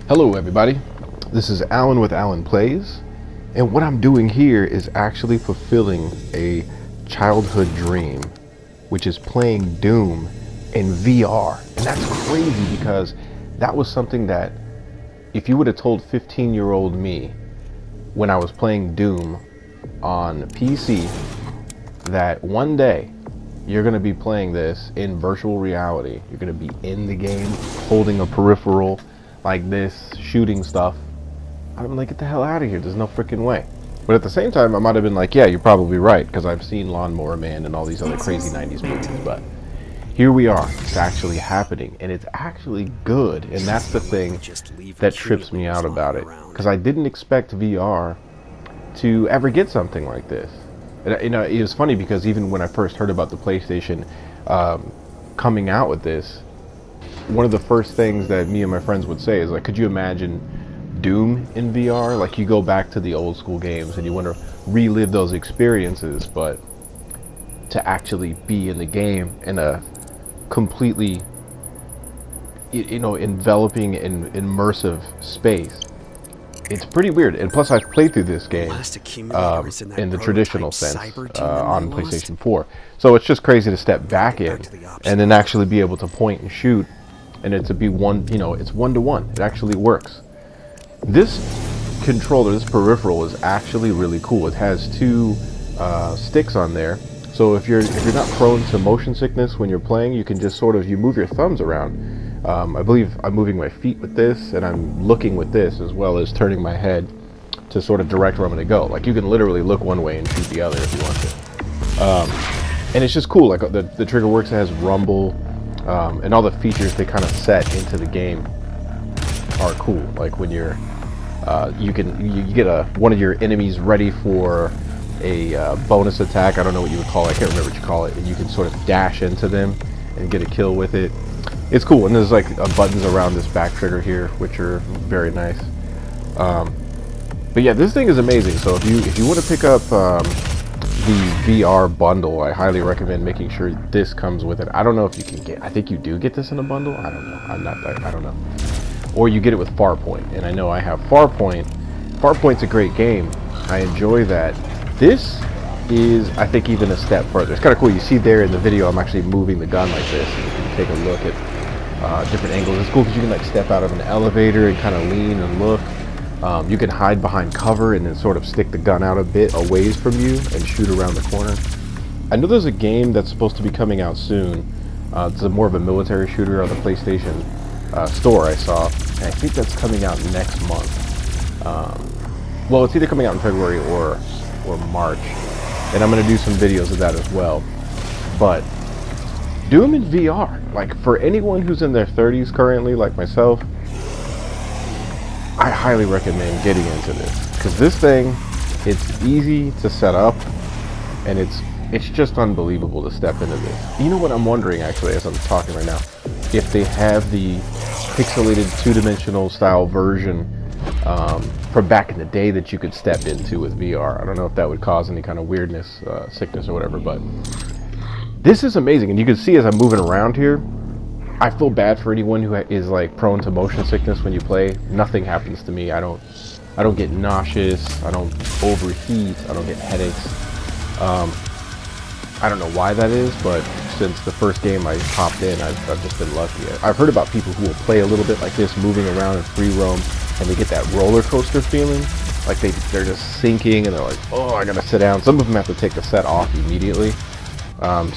Hello everybody, this is Alan with Alan Plays, and what I'm doing here is actually fulfilling a childhood dream, which is playing Doom in VR. And that's crazy because that was something that if you would have told 15-year-old me when I was playing Doom on PC that one day you're going to be playing this in virtual reality, you're going to be in the game holding a peripheral like this, shooting stuff, I'm like, get the hell out of here, there's no freaking way. But at the same time, I might have been like, yeah, you're probably right, because I've seen Lawnmower Man and all these other crazy 90s movies, but here we are, it's actually happening, and it's actually good, and that's the thing that trips me out about it, because I didn't expect VR to ever get something like this. And, you know, it was funny because even when I first heard about the PlayStation coming out with this, one of the first things that me and my friends would say is like, could you imagine Doom in VR? Like, you go back to the old school games and you want to relive those experiences, but to actually be in the game in a completely, you know, enveloping and immersive space. It's pretty weird. And plus, I've played through this game in the traditional sense on PlayStation 4. So it's just crazy to step back in and then actually be able to point and shoot, and it to be one, you know, it's one-to-one. It actually works. This controller, this peripheral, is actually really cool. It has two sticks on there. So if you're not prone to motion sickness when you're playing, you can just sort of, you move your thumbs around. I believe I'm moving my feet with this, and I'm looking with this, as well as turning my head to sort of direct where I'm going to go. Like, you can literally look one way and shoot the other if you want to. And it's just cool. Like, the trigger works, it has rumble, and all the features they kind of set into the game are cool. Like when you're, you get one of your enemies ready for a bonus attack. I don't know what you would call it. I can't remember what you call it. And you can sort of dash into them and get a kill with it. It's cool, and there's like buttons around this back trigger here, which are very nice. But yeah, this thing is amazing. So if you want to pick up the VR bundle, I highly recommend making sure this comes with it. I don't know if you can get. I think you do get this in a bundle. I don't know. I don't know. Or you get it with Farpoint, and I know I have Farpoint. Farpoint's a great game. I enjoy that. This is, I think, even a step further. It's kind of cool. You see there in the video, I'm actually moving the gun like this. And you can take a look at different angles. It's cool because you can like step out of an elevator and kind of lean and look. You can hide behind cover and then sort of stick the gun out a bit a ways from you and shoot around the corner. I know there's a game that's supposed to be coming out soon. It's more of a military shooter on the PlayStation store I saw, and I think that's coming out next month. Well, it's either coming out in February or March, and I'm going to do some videos of that as well. But Doom in VR, like for anyone who's in their 30s currently, like myself, I highly recommend getting into this, because this thing, it's easy to set up, and it's just unbelievable to step into this. You know what I'm wondering, actually, as I'm talking right now, if they have the pixelated two-dimensional style version from back in the day that you could step into with VR. I don't know if that would cause any kind of weirdness, sickness or whatever, but this is amazing. And you can see as I'm moving around here, I feel bad for anyone who is like prone to motion sickness when you play. Nothing happens to me. I don't get nauseous. I don't overheat. I don't get headaches. I don't know why that is, but since the first game I hopped in, I've just been lucky. I've heard about people who will play a little bit like this, moving around in free roam, and they get that roller coaster feeling. Like they're just sinking, and they're like, oh, I gotta sit down. Some of them have to take the set off immediately. And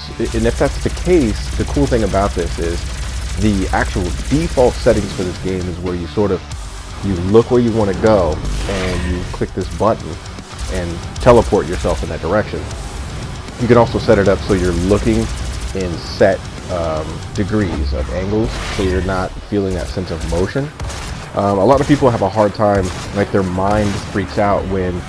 if that's the case, the cool thing about this is the actual default settings for this game is where you sort of, you look where you want to go, and you click this button and teleport yourself in that direction. You can also set it up so you're looking in set degrees of angles, so you're not feeling that sense of motion. A lot of people have a hard time, like their mind freaks out when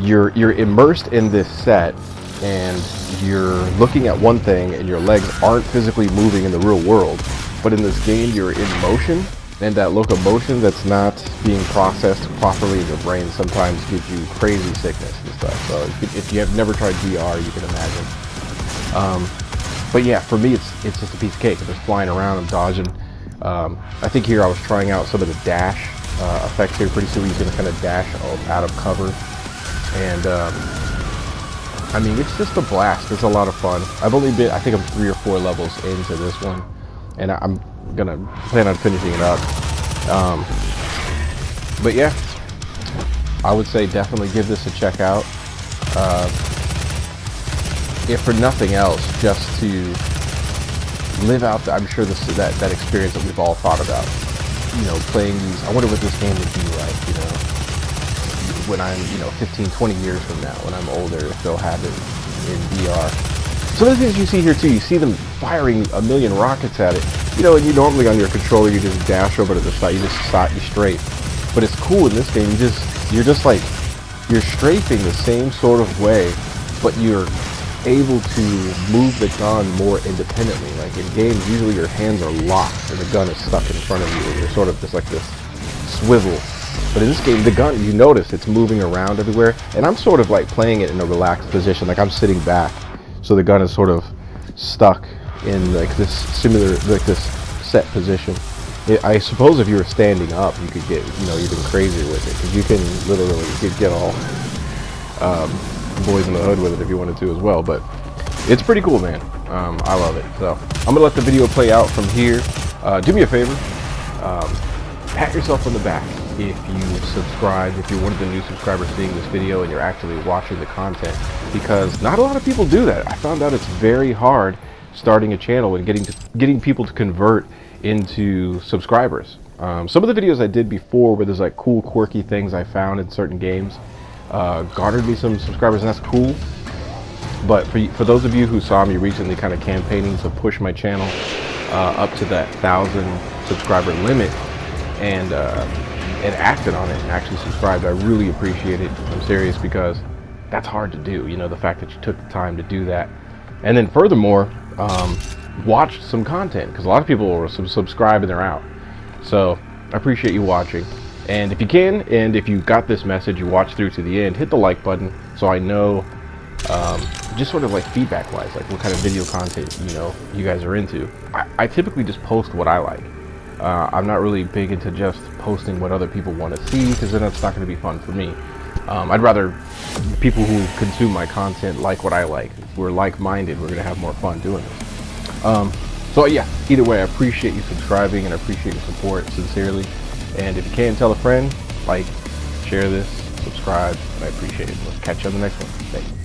you're immersed in this set and you're looking at one thing and your legs aren't physically moving in the real world, but in this game you're in motion, and that locomotion that's not being processed properly in your brain sometimes gives you crazy sickness and stuff. So if you have never tried VR, you can imagine. But yeah, for me it's just a piece of cake. I'm just flying around, I'm dodging. I think here I was trying out some of the dash effects here. Pretty soon he's going to kind of dash out of cover. And I mean, it's just a blast. It's a lot of fun. I've only been, I think I'm 3 or 4 levels into this one, and I'm going to plan on finishing it up. But yeah, I would say definitely give this a check out. If for nothing else, just to live out I'm sure that experience that we've all thought about. You know, playing these, I wonder what this game would be like, you know, when I'm, 15, 20 years from now, when I'm older, if they'll have it in VR. So the things you see here too, you see them firing a million rockets at it. And you normally on your controller, you just dash over to the side, you just stop, you strafe. But it's cool in this game, you're just like, you're strafing the same sort of way, but you're able to move the gun more independently. Like in games, usually your hands are locked and the gun is stuck in front of you, and you're sort of just like this swivel. But in this game, the gun, you notice it's moving around everywhere, and I'm sort of like playing it in a relaxed position, like I'm sitting back, so the gun is sort of stuck in like this this set position. I suppose if you were standing up, you could get even crazier with it, because you can literally get all boys in the hood with it if you wanted to as well. But it's pretty cool, man. I love it. So I'm gonna let the video play out from here. Do me a favor, pat yourself on the back if you subscribed, if you're one of the new subscribers seeing this video and you're actually watching the content, because not a lot of people do that. I found out it's very hard starting a channel and getting people to convert into subscribers. Some of the videos I did before where there's like cool quirky things I found in certain games garnered me some subscribers, and that's cool. But for those of you who saw me recently kind of campaigning to push my channel up to that 1,000 subscriber limit, and acted on it and actually subscribed, I really appreciate it. I'm serious, because that's hard to do, the fact that you took the time to do that. And then furthermore, watch some content, because a lot of people will subscribe and they're out. So I appreciate you watching. And if you can, and if you got this message, you watch through to the end, hit the like button so I know, just sort of like feedback wise, like what kind of video content you guys are into. I typically just post what I like. I'm not really big into just posting what other people want to see, because then that's not going to be fun for me. I'd rather people who consume my content like what I like. If we're like-minded, we're going to have more fun doing this. So yeah, either way, I appreciate you subscribing and I appreciate your support sincerely. And if you can, tell a friend, like, share this, subscribe, and I appreciate it. Let's catch you on the next one. Thanks.